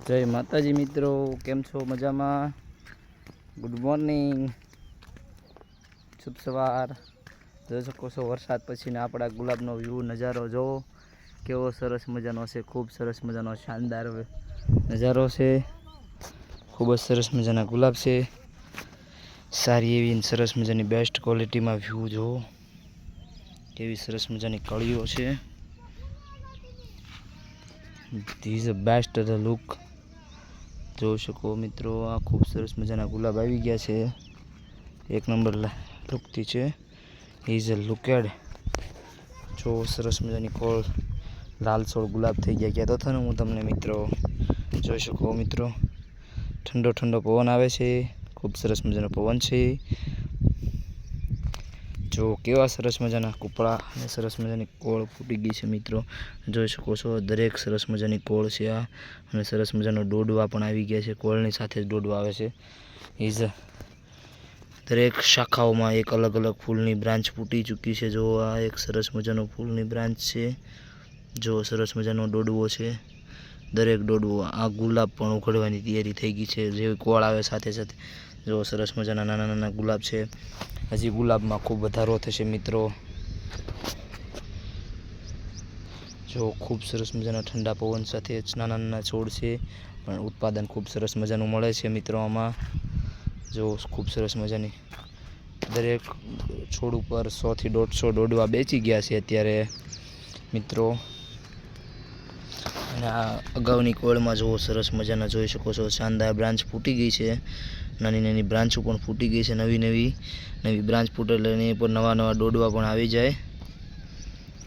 જય માતાજી મિત્રો, કેમ છો? મજામાં? ગુડ મોર્નિંગ, શુભ સવાર. જોઈ શકો છો વરસાદ પછીને આપણા ગુલાબનો વ્યૂ નજારો જોવો કેવો સરસ મજાનો છે. ખૂબ સરસ મજાનો શાનદાર નજારો છે. ખૂબ જ સરસ મજાના ગુલાબ છે. સારી એવી સરસ મજાની બેસ્ટ ક્વોલિટીમાં વ્યૂ જોવો કેવી સરસ મજાની કળીઓ છે. This a best the look. જોઈ શકો મિત્રો, આ ખૂબ સરસ મજાના ગુલાબ આવી ગયા છે. એક નંબર લુકથી છે. Is a locked. જો સરસ મજાની કોળ લાલ છોડ ગુલાબ થઈ ગયા. કહેતો હતો ને હું તમને મિત્રો. જોઈ શકો મિત્રો, ઠંડો ઠંડો પવન આવે છે. ખૂબ સરસ મજાનો પવન છે. જો કેવા સરસ મજાના કૂપળા અને સરસ મજાની કોળ ફૂટી ગઈ છે મિત્રો. જોઈ શકો છો દરેક સરસ મજાની કોળ છે આ, અને સરસ મજાનો ડોડવા પણ આવી ગયા છે. કોળની સાથે જ ડોડવા આવે છે. દરેક શાખાઓમાં એક અલગ અલગ ફૂલની બ્રાન્ચ ફૂટી ચૂકી છે. જો આ એક સરસ મજાનો ફૂલની બ્રાન્ચ છે. જો સરસ મજાનો ડોડવો છે. દરેક ડોડવો, આ ગુલાબ પણ ઉખડવાની તૈયારી થઈ ગઈ છે. જે કોળ આવે સાથે સાથે જો સરસ મજાના નાના નાના ગુલાબ છે. હજી ગુલાબમાં ખૂબ વધારો થશે મિત્રો. જો ખૂબ સરસ મજાના ઠંડા પવન સાથે નાના નાના છોડ છે, પણ ઉત્પાદન ખૂબ સરસ મજાનું મળે છે મિત્રો. આમાં જો ખૂબ સરસ મજાની દરેક છોડ ઉપર 100 થી 150 ડોડવા બેચી ગયા છે અત્યારે મિત્રો. અને આ અગાઉની કોળમાં જુઓ સરસ મજાના જોઈ શકો છો શાનદાર બ્રાન્ચ ફૂટી ગઈ છે. નાની નાની બ્રાન્ચો પણ ફૂટી ગઈ છે. નવી બ્રાન્ચ ફૂટે એટલે એની પર નવા નવા ડોડવા પણ આવી જાય.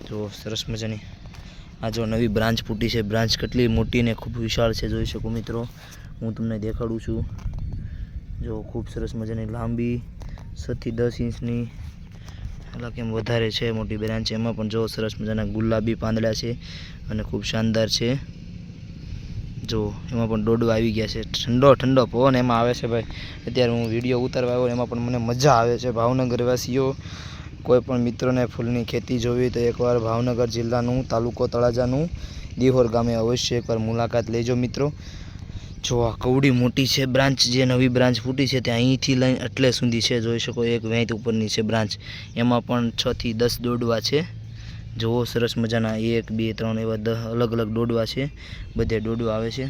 જો સરસ મજાની આ જો નવી બ્રાન્ચ ફૂટી છે. બ્રાન્ચ કેટલી મોટી ને ખૂબ વિશાળ છે જોઈ શકો મિત્રો. હું તમને દેખાડું છું. જો ખૂબ સરસ મજાની લાંબી 7 થી 10 ઇંચની કેમ વધારે છે મોટી બ્રાન્ચ. એમાં પણ જો સરસ મજાના ગુલાબી પાંદડા છે અને ખૂબ શાનદાર છે. જો એમાં પણ ડોડવા આવી ગયા છે. ઠંડો ઠંડો પવન એમાં આવે છે ભાઈ. અત્યારે હું વિડીયો ઉતારવા આવ્યો, એમાં પણ મને મજા આવે છે. ભાવનગર વાસીઓ કોઈ પણ મિત્રોને ફૂલની ખેતી જોવી તો એકવાર ભાવનગર જિલ્લાનું તાલુકો તળાજાનું દિહોર ગામે અવશ્ય એકવાર મુલાકાત લેજો મિત્રો. જો આ કવડી મોટી છે બ્રાન્ચ, જે નવી બ્રાન્ચ ફૂટી છે ત્યાં અહીંથી લઈને એટલે સુધી છે. જોઈ શકો એક વેંત ઉપરની છે બ્રાન્ચ. એમાં પણ 6 થી 10 ડોડવા છે. જોવો સરસ મજાના 1 2 3 એવા 10 અલગ અલગ ડોડવા છે. બધે ડોડવા આવે છે.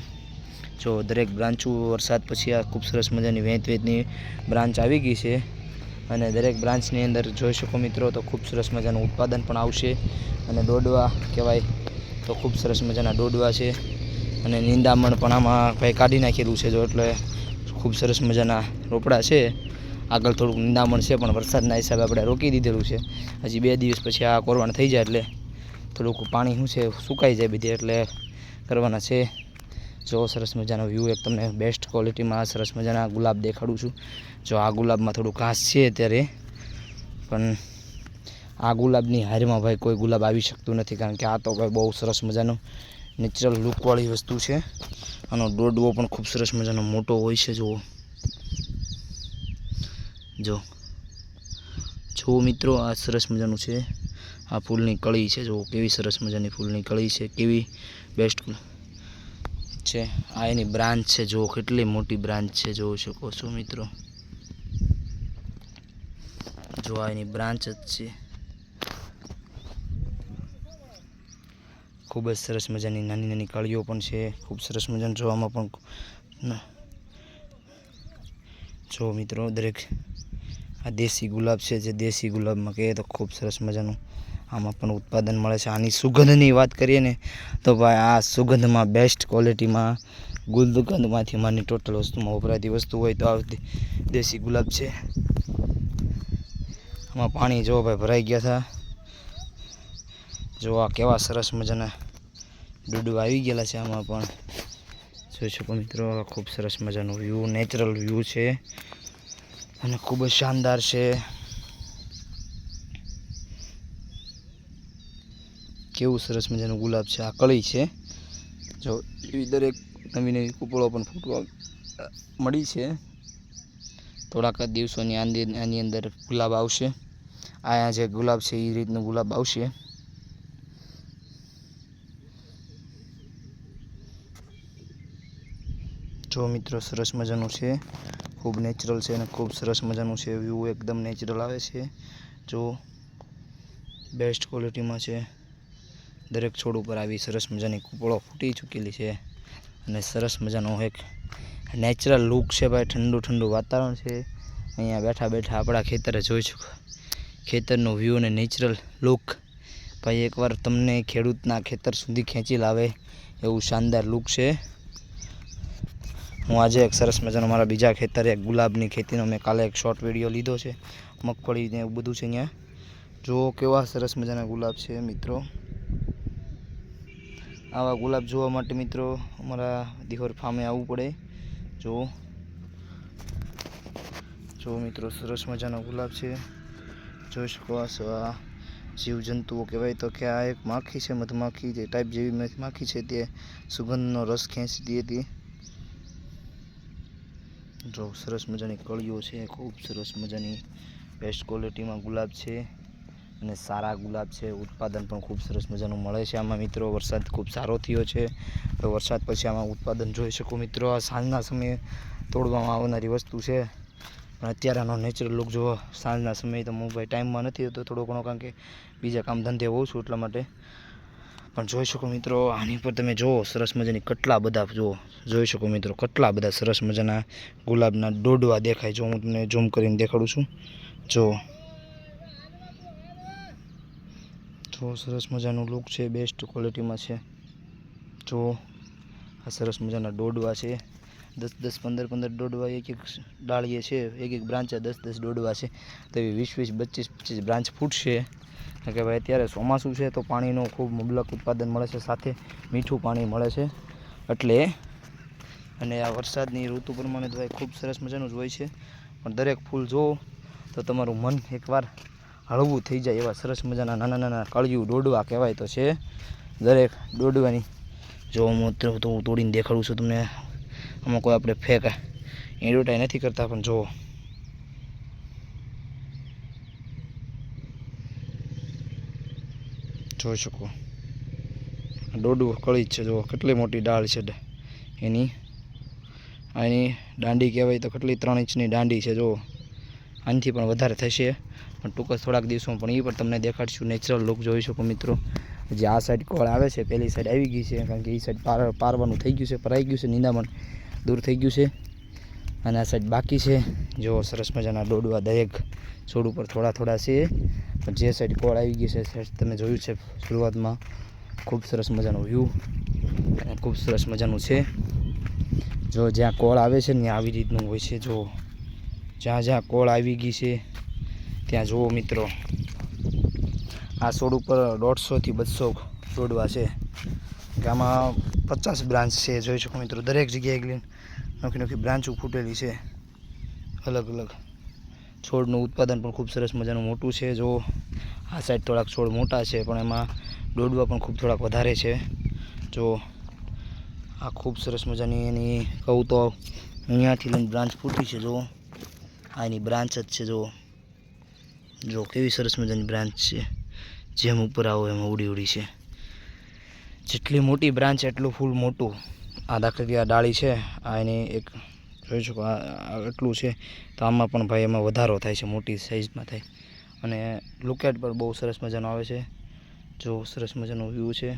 જો દરેક બ્રાન્ચો વરસાદ પછી આ ખૂબ સરસ મજાની વેંતની બ્રાન્ચ આવી ગઈ છે. અને દરેક બ્રાન્ચની અંદર જોઈ શકો મિત્રો તો ખૂબ સરસ મજાનું ઉત્પાદન પણ આવશે. અને ડોડવા કહેવાય તો ખૂબ સરસ મજાના ડોડવા છે. અને નિંદામણ પણ આમાં ભાઈ કાઢી નાખેલું છે. જો એટલે ખૂબ સરસ મજાના રોપડા છે. આગળ થોડુંક નિંદામણ છે પણ વરસાદના હિસાબે આપણે રોકી દીધેલું છે. હજી 2 દિવસ પછી આ કોરવાણ થઈ જાય એટલે થોડુંક પાણી શું છે સુકાઈ જાય બધે એટલે કરવાના છે. જો સરસ મજાનો વ્યૂ એક તમને બેસ્ટ ક્વોલિટીમાં સરસ મજાના ગુલાબ દેખાડું છું. જો આ ગુલાબમાં થોડું ઘાસ છે અત્યારે, પણ આ ગુલાબની હારમાં ભાઈ કોઈ ગુલાબ આવી શકતું નથી. કારણ કે આ તો ભાઈ બહુ સરસ મજાનો નેચરલ લુકવાળી વસ્તુ છે. આનો ડોડવો પણ ખૂબ સરસ મજાનો મોટો હોય છે. જો મિત્રો આ સરસ મજાનું છે. આ ફૂલની કળી છે. જો કેવી સરસ મજાની ફૂલની કળી છે, કેવી બેસ્ટ છે. આ એની બ્રાન્ચ છે. જો કેટલી મોટી બ્રાન્ચ છે જોઈ શકો છો મિત્રો. જો આ એની બ્રાન્ચ જ છે. ખૂબ જ સરસ મજાની નાની નાની કળીઓ પણ છે. ખૂબ સરસ મજાનું જોવામાં પણ. જો મિત્રો દરેક આ દેશી ગુલાબ છે. જે દેશી ગુલાબમાં કહીએ તો ખૂબ સરસ મજાનું આમાં પણ ઉત્પાદન મળે છે. આની સુગંધની વાત કરીએ ને તો ભાઈ આ સુગંધમાં બેસ્ટ ક્વોલિટીમાં ગુલકંદમાંથી માની ટોટલ વસ્તુમાં વપરાતી વસ્તુ હોય તો આ દેશી ગુલાબ છે. આમાં પાણી જો ભાઈ ભરાઈ ગયા હતા. જો આ કેવા સરસ મજાના ડોડવા આવી ગયેલા છે. આમાં પણ જોઈ શકો મિત્રો ખૂબ સરસ મજાનું વ્યૂ, નેચરલ વ્યૂ છે અને ખૂબ જ શાનદાર છે. કેવું સરસ મજાનું ગુલાબ છે. આ કળી છે. જો એવી દરેક નવી નવી કૂપળો પણ ફૂટવા મળી છે. થોડાક જ દિવસોની આની અંદર ગુલાબ આવશે. આ જે ગુલાબ છે એ રીતનું ગુલાબ આવશે. જો મિત્રો સરસ મજાનું છે, ખૂબ નેચરલ છે અને ખૂબ સરસ મજાનું છે. વ્યૂ એકદમ નેચરલ આવે છે. જો બેસ્ટ ક્વોલિટીમાં છે. દરેક છોડ ઉપર આવી સરસ મજાની કૂપળો ફૂટી ચૂકેલી છે અને સરસ મજાનો એક નેચરલ લુક છે ભાઈ. ઠંડુ ઠંડુ વાતાવરણ છે. અહીંયા બેઠા બેઠા આપણા ખેતરે જોઈ શકો ખેતરનો વ્યૂ અને નેચરલ લુક ભાઈ એકવાર તમને ખેડૂતના ખેતર સુધી ખેંચી લાવે એવું શાનદાર લુક છે. હું આજે એક સરસ મજાનો મારા બીજા ખેતરે એક ગુલાબની ખેતીનો મેં કાલે એક શોર્ટ વિડીયો લીધો છે. મગફળી ને એવું બધું છે. અહીંયા જો કેવા સરસ મજાના ગુલાબ છે મિત્રો. આવા ગુલાબ જોવા માટે મિત્રો અમારા દિહોર ફાર્મે આવવું પડે. જો મિત્રો સરસ મજાનો ગુલાબ છે. જોઈ શકો આ જીવજંતુઓ કહેવાય તો કે આ એક માખી છે, મધમાખી જે ટાઈપ જેવી માખી છે તે સુગંધનો રસ ખેંચતી હતી. જો સરસ મજાની કળીઓ છે, ખૂબ સરસ મજાની બેસ્ટ ક્વોલિટીમાં ગુલાબ છે અને સારા ગુલાબ છે. ઉત્પાદન પણ ખૂબ સરસ મજાનું મળે છે આમાં મિત્રો. વરસાદ ખૂબ સારો થયો છે તો વરસાદ પછી આમાં ઉત્પાદન જોઈ શકો મિત્રો. આ સાંજના સમયે તોડવામાં આવનારી વસ્તુ છે પણ અત્યારે આનો નેચરલ લુક જુઓ. સાંજના સમયે તો હું ભાઈ ટાઈમમાં નથી હોતો થોડો ઘણો, કારણ કે બીજા કામ ધંધે હોઉં છું એટલા માટે. પણ જોઈ શકો મિત્રો આની પર તમે જુઓ સરસ મજાની કેટલા બધા જોઈ શકો મિત્રો કેટલા બધા સરસ મજાના ગુલાબના ડોડવા દેખાય. જો હું તમને ઝૂમ કરીને દેખાડું છું. જો સરસ મજાનું લુક છે, બેસ્ટ ક્વોલિટીમાં છે. જો આ સરસ મજાના ડોડવા છે. 10-10, 15-15 ડોડવા એક ડાળીએ છે, એક બ્રાન્ચે 10-10 ડોડવા છે. તો એવી 20-20, 25-25 બ્રાન્ચ ફૂટશે. કે ભાઈ અત્યારે ચોમાસું છે તો પાણીનો ખૂબ મુબલક ઉત્પાદન મળે છે, સાથે મીઠું પાણી મળે છે એટલે. અને આ વરસાદની ઋતુ પ્રમાણે તો ભાઈ ખૂબ સરસ મજાનું જ હોય છે. પણ દરેક ફૂલ જુઓ તો તમારું મન એકવાર હળવું થઈ જાય એવા સરસ મજાના નાના નાના કળિયું ડોડવા કહેવાય તો છે. દરેક ડોડવાની જો હું તોડીને દેખાડું છું તમને. આમાં કોઈ આપણે ફેક એડવર્ટાઈઝ નથી કરતા, પણ જુઓ જોઈ શકો ડોડું કળી છે. જો કેટલી મોટી ડાળ છે એની દાંડી કહેવાય તો કેટલી 3 ઇંચની દાંડી છે. જો આનાથી પણ વધારે થશે પણ ટૂંક જ થોડાક દિવસોમાં, પણ એ પણ તમને દેખાડશું. નેચરલ લુક જોઈ શકો મિત્રો. જે આ સાઈડ કોળ આવે છે પહેલી સાઈડ આવી ગઈ છે, કારણ કે એ સાઈડ પારવાનું થઈ ગયું છે, પરાઈ ગયું છે, નિંદામણ દૂર થઈ ગયું છે અને આ સાઈડ બાકી છે. જો સરસ મજાના ડોડવા દરેક છોડ ઉપર થોડા થોડા છે. પણ જે સાઈડ કોળ આવી ગઈ છે સાઈડ તમે જોયું છે શરૂઆતમાં. ખૂબ સરસ મજાનો વ્યૂ અને ખૂબ સરસ મજાનું છે. જો જ્યાં કોળ આવે છે ને ત્યાં આવી રીતનું હોય છે. જો જ્યાં કોળ આવી ગઈ છે ત્યાં જુઓ મિત્રો આ છોડ ઉપર 150 થી 200 ડોડવા છે. આમાં 50 બ્રાન્ચ છે. જોઈ શકો મિત્રો દરેક જગ્યાએ નોખી નોખી બ્રાન્ચો ફૂટેલી છે અલગ અલગ. છોડનું ઉત્પાદન પણ ખૂબ સરસ મજાનું મોટું છે. જો આ સાઈડ થોડાક છોડ મોટા છે પણ એમાં ડોડવા પણ ખૂબ થોડાક વધારે છે. જો આ ખૂબ સરસ મજાની એની કહું તો અહીંયાથી લઈને બ્રાન્ચ ફૂટી છે. જો આ એની બ્રાન્ચ જ છે. જો કેવી સરસ મજાની બ્રાન્ચ છે. જેમ ઉપર આવો એમ ઉડી ઉડી છે. જેટલી મોટી બ્રાન્ચ એટલું ફૂલ મોટું. આ દાખલા આ ડાળી છે, આ એની એક જોઈ શકો આ એટલું છે તો આમાં પણ ભાઈ એમાં વધારો થાય છે, મોટી સાઈઝમાં થાય. અને લુકેટ પર બહુ સરસ મજાનો આવે છે. જો સરસ મજાનો વ્યૂ છે.